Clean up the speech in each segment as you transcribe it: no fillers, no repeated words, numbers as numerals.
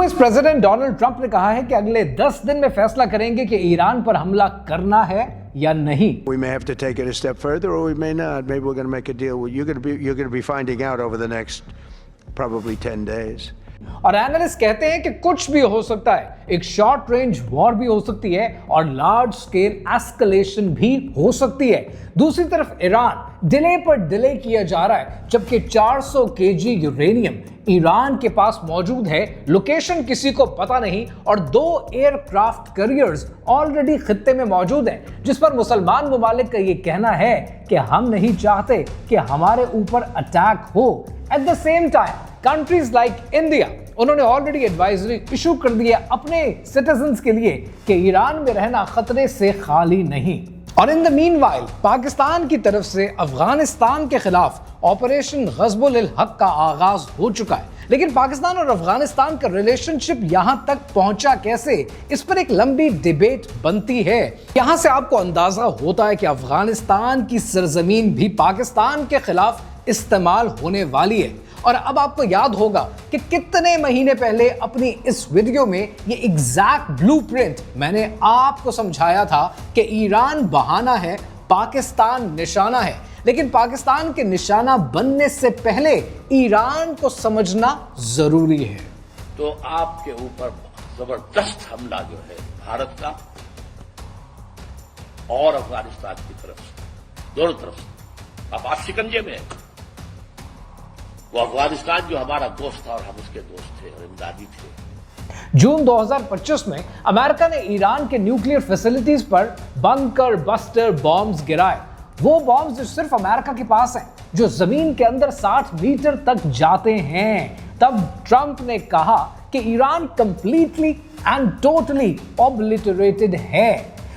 US president Donald Trump ने कहा है कि अगले 10 दिन में फैसला करेंगे कि ईरान पर हमला करना है या नहीं। We may have to take it a step further or we may not. Maybe we're going to make a deal. You're going to be finding out over the next probably 10 days. और analyst कहते हैं कि कुछ भी हो सकता है, एक शॉर्ट रेंज वॉर भी हो सकती है और लार्ज स्केल एस्केलेशन भी हो सकती है। दूसरी तरफ ईरान डिले पर डिले किया जा रहा है, जबकि 400 केजी यूरेनियम ईरान के पास मौजूद है, लोकेशन किसी को पता नहीं, और 2 एयरक्राफ्ट कैरियर्स ऑलरेडी खित्ते में मौजूद हैं, जिस पर मुसलमान ममालिक का यह कहना है कि हम नहीं चाहते कि हमारे ऊपर अटैक हो। At the same time countries like India, उन्होंने ऑलरेडी एडवाइजरी इशू कर दिया अपने सिटीजन्स के लिए कि ईरान में रहना खतरे से खाली नहीं। और इन द मीनवाइल पाकिस्तान की तरफ से अफगानिस्तान के खिलाफ ऑपरेशन गज़बुल हक का आगाज हो चुका है, लेकिन पाकिस्तान और अफगानिस्तान का रिलेशनशिप यहां तक पहुंचा कैसे, इस पर एक लंबी डिबेट बनती है। यहां से आपको अंदाजा होता है कि अफगानिस्तान की सरजमीन भी पाकिस्तान के खिलाफ इस्तेमाल होने वाली है। और अब आपको याद होगा कि कितने महीने पहले अपनी इस वीडियो में ये एग्जैक्ट ब्लूप्रिंट मैंने आपको समझाया था कि ईरान बहाना है, पाकिस्तान निशाना है, लेकिन पाकिस्तान के निशाना बनने से पहले ईरान को समझना जरूरी है। तो आपके ऊपर जबरदस्त हमला जो है भारत का और अफगानिस्तान की तरफ से, दोनों तरफ से, अब आप शिकंजे में है। वो अफगानिस्तान जो हमारा दोस्त था और हम उसके दोस्त थे और इमदादी थे। जून 2025 में अमेरिका ने ईरान के न्यूक्लियर फैसिलिटीज पर बंकर बस्टर बॉम्ब्स गिराए। वो बॉम्ब्स जो सिर्फ अमेरिका के पास हैं, जो जमीन के अंदर 60 मीटर तक जाते हैं। तब ट्रंप ने कहा कि Iran completely and totally obliterated है।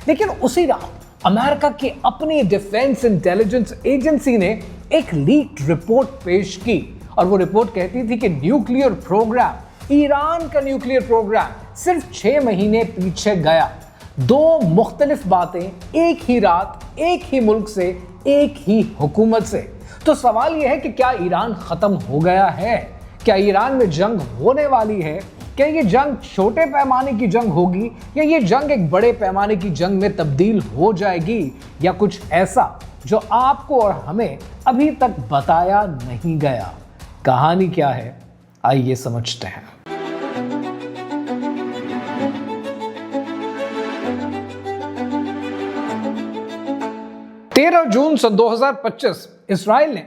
लेकिन उसी रात अमेरिका की अपनी डिफेंस इंटेलिजेंस एजेंसी ने एक लीक्ड रिपोर्ट पेश की, और वो रिपोर्ट कहती थी कि न्यूक्लियर प्रोग्राम, ईरान का न्यूक्लियर प्रोग्राम सिर्फ 6 महीने पीछे गया। 2 मुख्तलिफ बातें एक ही रात, एक ही मुल्क से, एक ही हुकूमत से। तो सवाल यह है कि क्या ईरान खत्म हो गया है? क्या ईरान में जंग होने वाली है? क्या ये जंग छोटे पैमाने की जंग होगी या ये जंग एक बड़े पैमाने की जंग में तब्दील हो जाएगी, या कुछ ऐसा जो आपको और हमें अभी तक बताया नहीं गया? कहानी क्या है, आइए समझते हैं। 13 जून सन 2025 इजराइल ने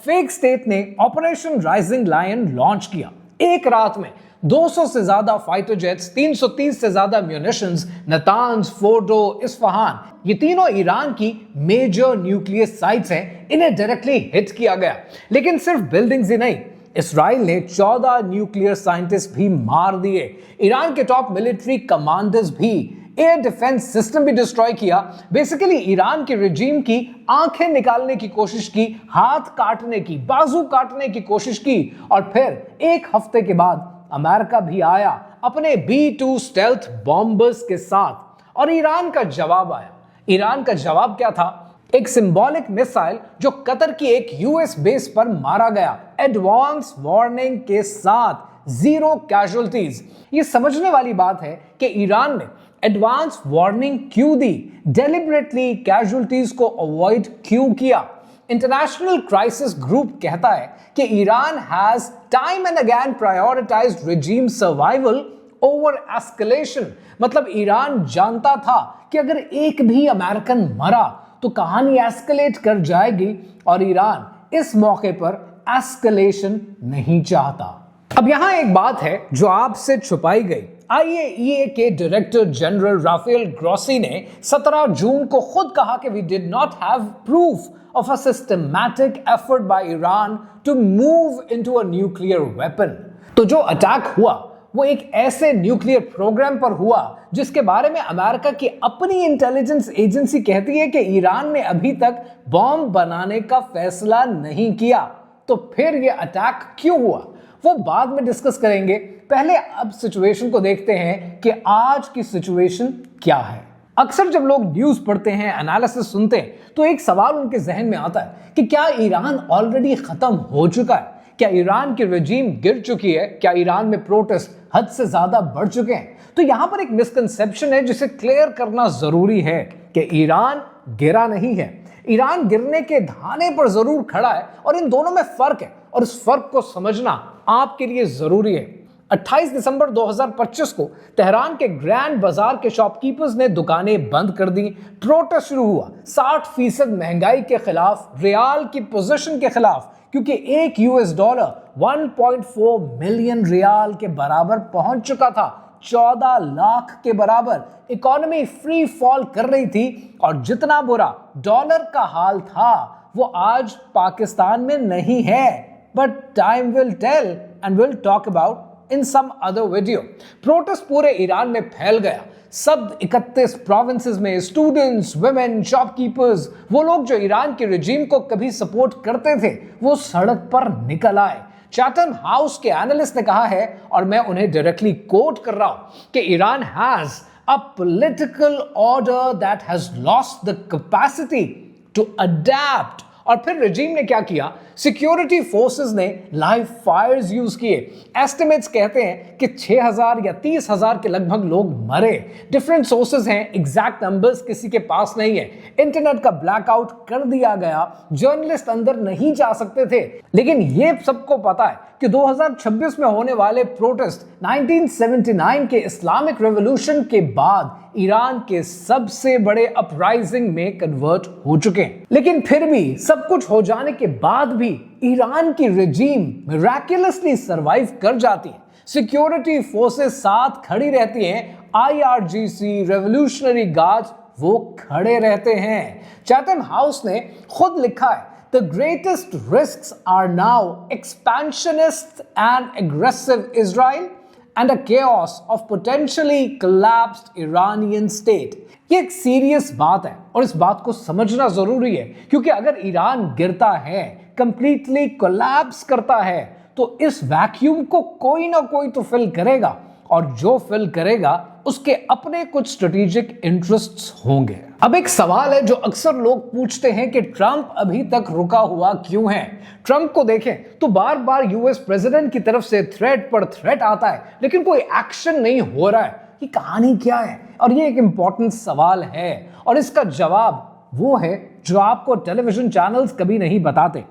फेक स्टेट ने ऑपरेशन राइजिंग लायन लॉन्च किया। एक रात में 200 से ज्यादा फाइटर जेट्स, 330 से ज्यादा म्यूनिशंस, नतान्स, फोर्डो, इस्फहान, ये तीनों ईरान की मेजर न्यूक्लियर साइट्स हैं, इन्हें डायरेक्टली हिट किया गया। लेकिन सिर्फ बिल्डिंग्स ही नहीं, इजराइल ने 14 न्यूक्लियर साइंटिस्ट भी मार दिए। ईरान के टॉप मिलिट्री कमांडर्स भी, एयर डिफेंस सिस्टम भी डिस्ट्रॉय किया। बेसिकली ईरान के रिजीम की आंखें निकालने की कोशिश की, हाथ काटने की, बाजू काटने की कोशिश की, और फिर एक हफ्ते के बाद अमेरिका भी आया अपने B-2 स्टेल्थ बॉम्बर्स के साथ, और ईरान का जवाब आया। ईरान का जवाब क्या था? एक सिंबॉलिक मिसाइल जो कतर की एक यूएस बेस पर मारा गया, एडवांस वार्निंग के साथ, 0 कैजुअल्टीज। ये समझने वाली बात है कि ईरान ने एडवांस वार्निंग क्यों दी, डेलिबरेटली कैजुअल्टीज को अवॉइड क्यों किया। इंटरनेशनल क्राइसिस ग्रुप कहता है कि Iran has time and again prioritised regime survival over escalation. मतलब ईरान जानता था कि अगर एक भी अमेरिकन मरा तो कहानी एस्केलेट कर जाएगी, और ईरान इस मौके पर एस्केलेशन नहीं चाहता। अब यहां एक बात है जो आपसे छुपाई गई। IAEA के डायरेक्टर जनरल राफेल ग्रॉसी ने 17 जून को खुद कहा कि we did not have proof of a systematic effort by Iran to move into a nuclear weapon। तो जो अटैक हुआ वो एक ऐसे न्यूक्लियर प्रोग्राम पर हुआ जिसके बारे में अमेरिका की अपनी इंटेलिजेंस एजेंसी कहती है कि ईरान ने अभी तक बॉम्ब बनाने का फैसला नहीं किया। तो फिर ये अटैक क्यों हुआ वो बाद में डिस्कस करेंगे। पहले अब सिचुएशन को देखते हैं कि आज की सिचुएशन क्या है। अक्सर जब लोग न्यूज पढ़ते हैं, एनालिसिस सुनते हैं, तो एक सवाल उनके जहन में आता है कि क्या ईरान ऑलरेडी खत्म हो चुका है? क्या ईरान की रेजिम गिर चुकी है? क्या ईरान में प्रोटेस्ट हद से ज्यादा बढ़ चुके हैं? तो यहां पर एक मिसकंसेप्शन है जिसे क्लियर करना जरूरी है कि ईरान गिरा नहीं है। ईरान गिरने के धाने पर जरूर खड़ा है और इन दोनों में फर्क है और इस फर्क को समझना आपके लिए जरूरी है। 28 दिसंबर 2025 को तेहरान के ग्रैंड बाजार के शॉपकीपर्स ने दुकानें बंद कर दी। प्रोटेस्ट शुरू हुआ 60% महंगाई के खिलाफ, रियाल की पोजीशन के खिलाफ, क्योंकि एक यूएस डॉलर 1.4 मिलियन रियाल के बराबर पहुंच चुका था, 14 लाख के बराबर। इकोनॉमी फ्री फॉल कर रही थी और जितना बुरा डॉलर का हाल था वो आज पाकिस्तान में नहीं है। But time will tell and will talk about in some other video. Protest पूरे ईरान में फैल गया। सब 31 प्रोविंसेस में स्टूडेंट्स, वुमेन, शॉपकीपर्स, वो लोग जो ईरान के रेजिम को कभी सपोर्ट करते थे, वो सड़क पर निकल आए। चैथम हाउस के एनालिस्ट ने कहा है, और मैं उन्हें डायरेक्टली कोट कर रहा हूं, कि Iran has a political order that has lost the capacity to adapt. और फिर रेजिम ने क्या किया? सिक्योरिटी फोर्सेस ने लाइव फायर्स यूज किए। एस्टिमेट्स कहते हैं कि 6,000 या 30,000 के लगभग लोग मरे। डिफरेंट सोर्सेस हैं, एग्जैक्ट नंबर्स किसी के पास नहीं है। इंटरनेट का ब्लैकआउट कर दिया गया, जर्नलिस्ट अंदर नहीं जा सकते थे। लेकिन ये सबको पता है कि 2026 में होने वाले प्रोटेस्ट 1979 के इस्लामिक रेवोल्यूशन के बाद ईरान के सबसे बड़े अपराइजिंग में कन्वर्ट हो चुके हैं। लेकिन फिर भी सब कुछ हो जाने के बाद भी ईरान की रेजिम मिराकुलसली सरवाइव कर जाती है। सिक्योरिटी फोर्सेस साथ खड़ी रहती हैं, आईआरजीसी, रेवोल्यूशनरी गार्ड्स वो खड़े रहते हैं। चैथम हाउस ने खुद लिखा है, The greatest risks are now expansionist and aggressive Israel and a chaos of potentially collapsed Iranian state. ये एक सीरियस बात है और इस बात को समझना जरूरी है, क्योंकि अगर ईरान गिरता है, कंप्लीटली कोलैप्स करता है, तो इस वैक्यूम को कोई ना कोई तो फिल करेगा, और जो फिल करेगा उसके अपने कुछ स्ट्रेटेजिक इंटरेस्ट्स होंगे। अब एक सवाल है जो अक्सर लोग पूछते हैं कि ट्रंप अभी तक रुका हुआ क्यों है? ट्रंप को देखें तो बार बार यूएस प्रेसिडेंट की तरफ से थ्रेट पर थ्रेट आता है, लेकिन कोई एक्शन नहीं हो रहा है। ये कहानी क्या है? और ये एक इंपॉर्टेंट सवाल है और इसका जवाब वो है जो आपको टेलीविजन चैनल्स कभी नहीं बताते।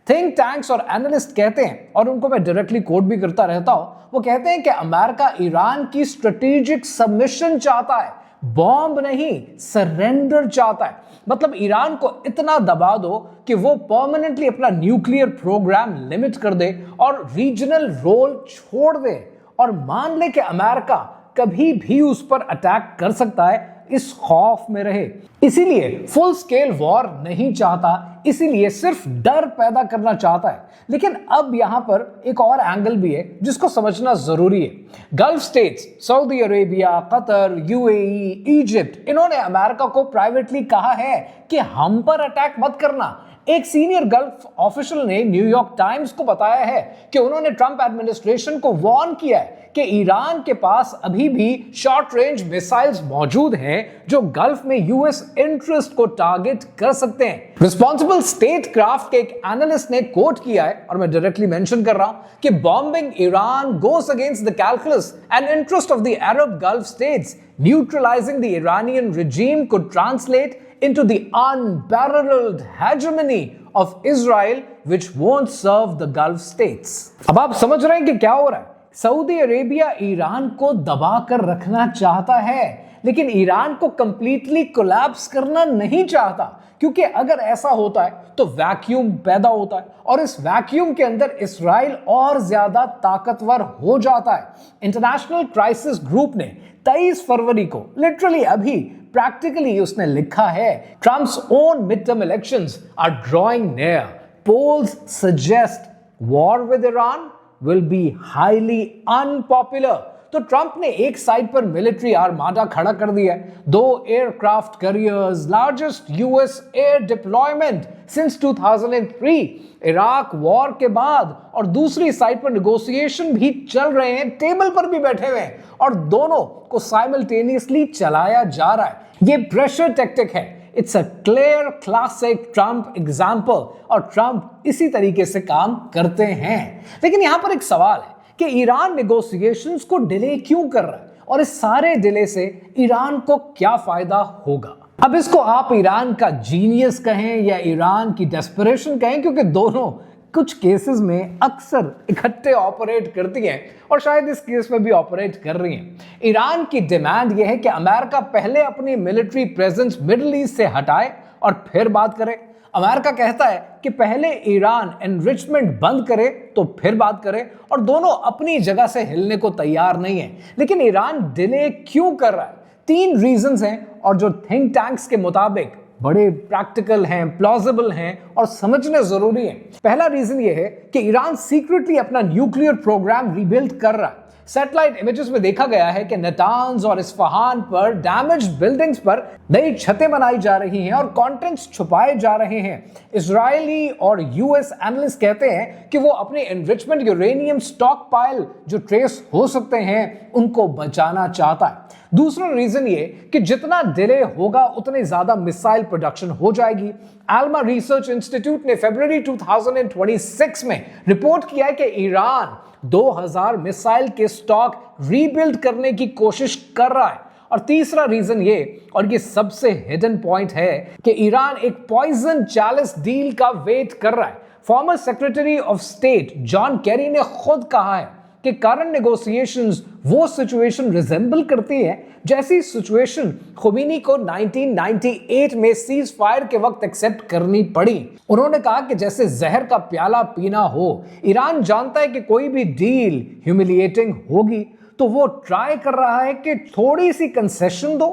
थिंक टैंक्स और एनालिस्ट कहते हैं, और उनको मैं डायरेक्टली कोट भी करता रहता हूं, वो कहते हैं कि अमेरिका ईरान की स्ट्रेटेजिक सबमिशन चाहता है, बॉम्ब नहीं, सरेंडर चाहता है। मतलब ईरान को इतना दबा दो कि वो परमानेंटली अपना न्यूक्लियर प्रोग्राम लिमिट कर दे और रीजनल रोल छोड़ दे, और मान ले कि अमेरिका कभी भी उस पर अटैक कर सकता है, इस खौफ में रहे। इसीलिए फुल स्केल वॉर नहीं चाहता, इसीलिए सिर्फ डर पैदा करना चाहता है। लेकिन अब यहां पर एक और एंगल भी है जिसको समझना जरूरी है। Gulf states, Saudi Arabia, Qatar, UAE, Egypt, इन्होंने अमेरिका को प्राइवेटली कहा है कि हम पर अटैक मत करना। एक सीनियर गल्फ ऑफिशियल ने न्यूयॉर्क टाइम्स को बताया है कि उन्होंने ट्रंप एडमिनिस्ट्रेशन को वार्न किया है कि ईरान के पास अभी भी शॉर्ट रेंज मिसाइल्स मौजूद हैं जो गल्फ में यूएस इंटरेस्ट को टारगेट कर सकते हैं। रिस्पॉन्सिबल स्टेट क्राफ्ट के एक एनालिस्ट ने कोट किया है, और मैं डायरेक्टली मेंशन कर रहा हूं, कि bombing Iran goes against the calculus and interest of the Arab gulf states. Neutralising the Iranian regime could translate into the unparalleled hegemony of Israel, which won't serve the Gulf states. अब आप समझ रहे हैं कि क्या हो रहा है? सऊदी अरेबिया ईरान को दबाकर रखना चाहता है, लेकिन ईरान को कंप्लीटली कोलैप्स करना नहीं चाहता, क्योंकि अगर ऐसा होता है तो वैक्यूम पैदा होता है, और इस वैक्यूम के अंदर इस्राइल और ज्यादा ताकतवर हो जाता है। इंटरनेशनल क्राइसिस ग्रुप ने 23 फरवरी को, लिटरली अभी, प्रैक्टिकली उसने लिखा है, Trump's own mid term elections are drawing near, polls suggest war with Iran will be highly unpopular। तो ट्रंप ने एक साइड पर मिलिट्री आर्माडा खड़ा कर दिया, 2 aircraft carriers, largest US air deployment since 2003 Iraq war के बाद, और दूसरी साइड पर नेगोशिएशन भी चल रहे हैं, टेबल पर भी बैठे हुए हैं, और दोनों को साइमल्टेनियसली चलाया जा रहा है। ये प्रेशर टैक्टिक है। It's a clear classic Trump example और ट्रंप इसी तरीके से काम करते हैं। लेकिन यहां पर एक सवाल है कि ईरान नेगोशिएशंस को डिले क्यों कर रहा है और इस सारे डिले से ईरान को क्या फायदा होगा। अब इसको आप ईरान का जीनियस कहें या ईरान की डेस्परेशन कहें, क्योंकि दोनों कुछ केसेस में अक्सर इकट्ठे ऑपरेट करती हैं और शायद इस केस में भी ऑपरेट कर रही हैं। ईरान की डिमांड यह है कि अमेरिका पहले अपनी मिलिट्री प्रेजेंस मिडिल ईस्ट से हटाए और फिर बात करे। अमेरिका कहता है कि पहले ईरान एनरिचमेंट बंद करे तो फिर बात करे, और दोनों अपनी जगह से हिलने को तैयार नहीं है। लेकिन ईरान डिले क्यों कर रहा है? 3 रीजंस हैं और जो थिंक टैंक्स के मुताबिक बड़े प्रैक्टिकल हैं, प्लॉजिबल हैं और समझने जरूरी हैं। पहला रीजन यह है कि ईरान सीक्रेटली अपना न्यूक्लियर प्रोग्राम रीबिल्ड कर रहा है। सैटेलाइट इमेजेस में देखा गया है कि नेतान्स और इस्फहान पर डैमेज्ड बिल्डिंग्स पर नई छतें बनाई जा रही हैं और कंटेंट्स छुपाए जा रहे हैं। इजरायली और यूएस एनालिस्ट कहते हैं कि वो अपने एनरिचमेंट यूरेनियम स्टॉक पाइल जो ट्रेस हो सकते हैं उनको बचाना चाहता है। दूसरा रीजन ये कि जितना डिले होगा उतने ज्यादा मिसाइल प्रोडक्शन हो जाएगी। आल्मा रिसर्च इंस्टीट्यूट ने फरवरी 2026 में रिपोर्ट किया है कि ईरान 2000 मिसाइल के स्टॉक रीबिल्ड करने की कोशिश कर रहा है। और तीसरा रीजन ये, और ये सबसे हिडन पॉइंट है, कि ईरान एक पॉइजन चैलेंज डील का वेट कर रहा है। Former secretary of state John Kerry ने खुद कहा है कि करंट नेगोशिएशंस वो सिचुएशन रिजेंबल करती है जैसी सिचुएशन खुमैनी को 1998 में सीज फायर के वक्त एक्सेप्ट करनी पड़ी। उन्होंने कहा कि जैसे जहर का प्याला पीना हो। ईरान जानता है कि कोई भी डील ह्यूमिलिएटिंग होगी, तो वो ट्राई कर रहा है कि थोड़ी सी कंसेशन दो,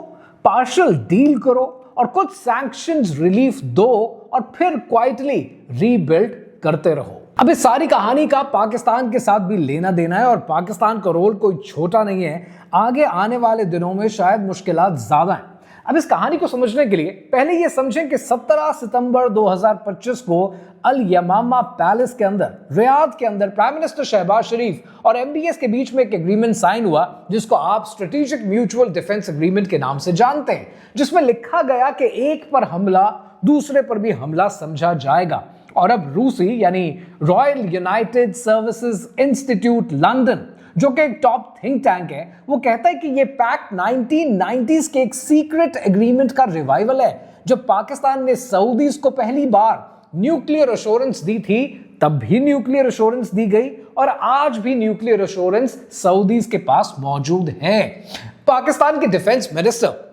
पार्शियल डील करो और कुछ सैंक्शंस रिलीफ दो और फिर क्वाइटली रीबिल्ड करते रहो। अब इस सारी कहानी का पाकिस्तान के साथ भी लेना देना है और पाकिस्तान का रोल कोई छोटा नहीं है। आगे आने वाले दिनों में शायद मुश्किलात ज्यादा हैं। अब इस कहानी को समझने के लिए पहले ये समझें कि 17 सितंबर 2025 को अल यमामा पैलेस के अंदर, रियाद के अंदर प्राइम मिनिस्टर शहबाज शरीफ और एमबीएस के बीच में एक एग्रीमेंट साइन हुआ जिसको आप स्ट्रेटेजिक म्यूचुअल डिफेंस एग्रीमेंट के नाम से जानते हैं, जिसमें लिखा गया कि एक पर हमला दूसरे पर भी हमला समझा जाएगा। और अब रूसी यानी royal United services institute London, जो कि एक टॉप थिंक टैंक है, वो कहता है कि ये पैक्ट 1990s के एक सीक्रेट एग्रीमेंट का रिवाइवल है। जब पाकिस्तान ने सऊदीज को पहली बार न्यूक्लियर एश्योरेंस दी थी तब भी न्यूक्लियर एश्योरेंस दी गई और आज भी न्यूक्लियर एश्योरेंस सऊदीज के पास मौजूद है। पाकिस्तान के डिफेंस मिनिस्टर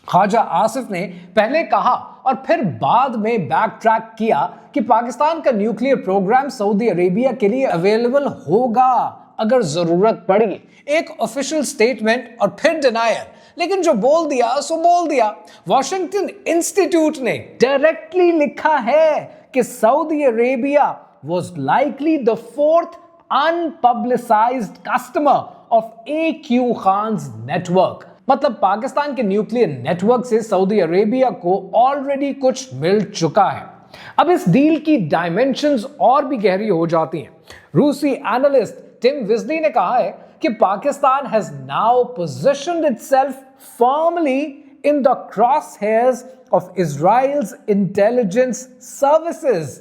ख्वाजा आसिफ ने पहले कहा और फिर बाद में बैक ट्रैक किया कि पाकिस्तान का न्यूक्लियर प्रोग्राम सऊदी अरेबिया के लिए अवेलेबल होगा अगर जरूरत पड़ी। एक ऑफिशियल स्टेटमेंट और फिर डिनायर, लेकिन जो बोल दिया सो बोल दिया। वॉशिंगटन इंस्टीट्यूट ने डायरेक्टली लिखा है कि Saudi Arabia was likely the 4th unpublicized customer of AQ Khan's network. मतलब पाकिस्तान के न्यूक्लियर नेटवर्क से सऊदी अरेबिया को ऑलरेडी कुछ मिल चुका है। अब इस डील की डायमेंशंस और भी गहरी हो जाती हैं। रूसी एनालिस्ट टिम विजली ने कहा है कि Pakistan has now positioned itself firmly in the crosshairs of Israel's intelligence services.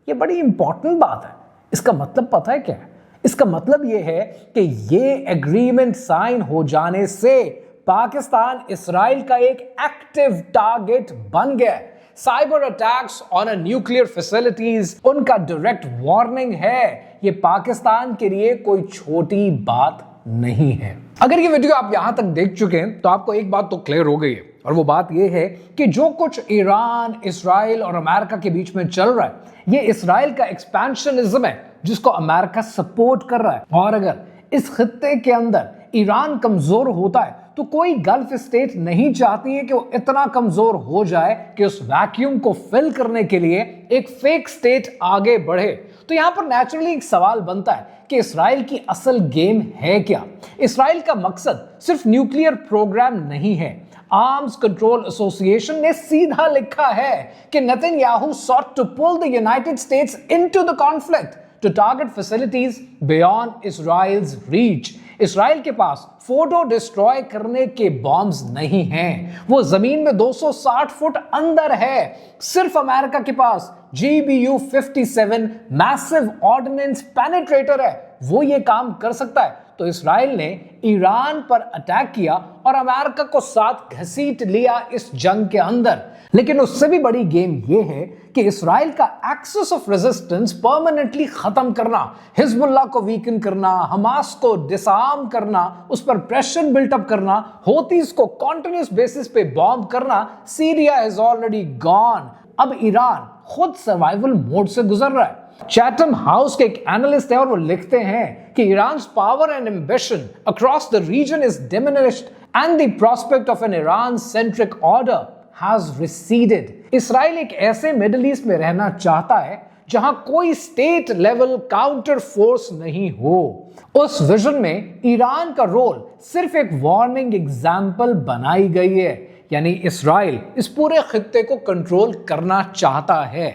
ये बड़ी इंपॉर्टेंट बात है। इसका मतलब पता है क्या है? इसका मतलब यह है कि ये एग्रीमेंट साइन हो जाने से पाकिस्तान इसराइल का एक एक्टिव टारगेट बन गया। Cyber attacks on nuclear facilities उनका डायरेक्ट वार्निंग है। ये पाकिस्तान के लिए कोई छोटी बात नहीं है। अगर ये वीडियो आप यहां तक देख चुके हैं तो आपको एक बात तो क्लियर हो गई है, और वो बात ये है कि जो कुछ ईरान, इसराइल और अमेरिका के बीच में चल रहा है ये इसराइल का एक्सपेंशनिज्म है जिसको अमेरिका सपोर्ट कर रहा है। और अगर इस खित्ते के अंदर ईरान कमजोर होता है तो कोई गल्फ स्टेट नहीं चाहती है कि वो इतना कमजोर हो जाए कि उस वैक्यूम को फिल करने के लिए एक फेक स्टेट आगे बढ़े। तो यहां पर नेचुरली एक सवाल बनता है कि इसराइल की असल गेम है क्या? इसराइल का मकसद सिर्फ न्यूक्लियर प्रोग्राम नहीं है। आर्म्स कंट्रोल एसोसिएशन ने सीधा लिखा है कि Netanyahu sought to pull the United States into the conflict to target facilities beyond Israel's reach. Israel के पास फोटो डिस्ट्रॉय करने के बॉम्ब्स नहीं हैं। वो जमीन में 260 फुट अंदर है। सिर्फ अमेरिका के पास GBU-57 मैसिव ऑर्डिनेंस पेनिट्रेटर है, वो ये काम कर सकता है। तो इसराइल ने ईरान पर अटैक किया और अमेरिका को साथ घसीट लिया इस जंग के अंदर। लेकिन उससे भी बड़ी गेम ये है कि इसराइल का एक्सेस ऑफ रेजिस्टेंस परमानेंटली खत्म करना, हिजबुल्लाह को वीकन करना, हमास को डिसआर्म करना, उस पर प्रेशर बिल्टअप करना, हौतीज को कॉन्टिन्यूस बेसिस पे बॉम्ब करना। Syria is already gone. अब ईरान खुद सर्वाइवल मोड से गुजर रहा है। चैटम हाउस के एक एनालिस्ट है और वो लिखते हैं कि Iran power and ambition across the region is diminished and the prospect of an Iran centric order has receded. Israel एक ऐसे मिडिल ईस्ट में रहना चाहता है जहां कोई स्टेट लेवल काउंटर फोर्स नहीं हो। उस विजन में ईरान का रोल सिर्फ एक वार्निंग एग्जाम्पल बनाई गई है, यानी इसराइल इस पूरे खित्ते को कंट्रोल करना चाहता है।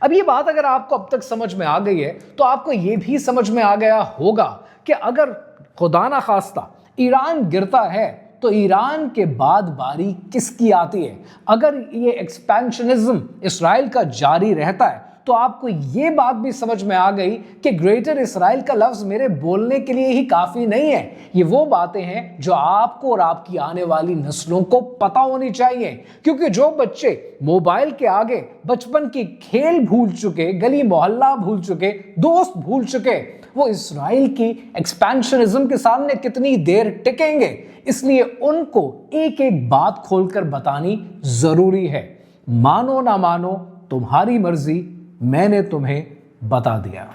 अब ये बात अगर आपको अब तक समझ में आ गई है तो आपको ये भी समझ में आ गया होगा कि अगर खुदा ना खास्ता ईरान गिरता है तो ईरान के बाद बारी किसकी आती है। अगर ये एक्सपेंशनिज्म इसराइल का जारी रहता है तो आपको ये बात भी समझ में आ गई कि ग्रेटर इसराइल का लफ्ज मेरे बोलने के लिए ही काफी नहीं है। ये वो बातें हैं जो आपको और आपकी आने वाली नस्लों को पता होनी चाहिए, क्योंकि जो बच्चे मोबाइल के आगे बचपन की खेल भूल चुके, गली मोहल्ला भूल चुके, दोस्त भूल चुके, वो इसराइल की एक्सपेंशनिज्म के सामने कितनी देर टिकेंगे। इसलिए उनको एक एक बात खोलकर बतानी जरूरी है। मानो ना मानो तुम्हारी मर्जी, मैंने तुम्हें बता दिया।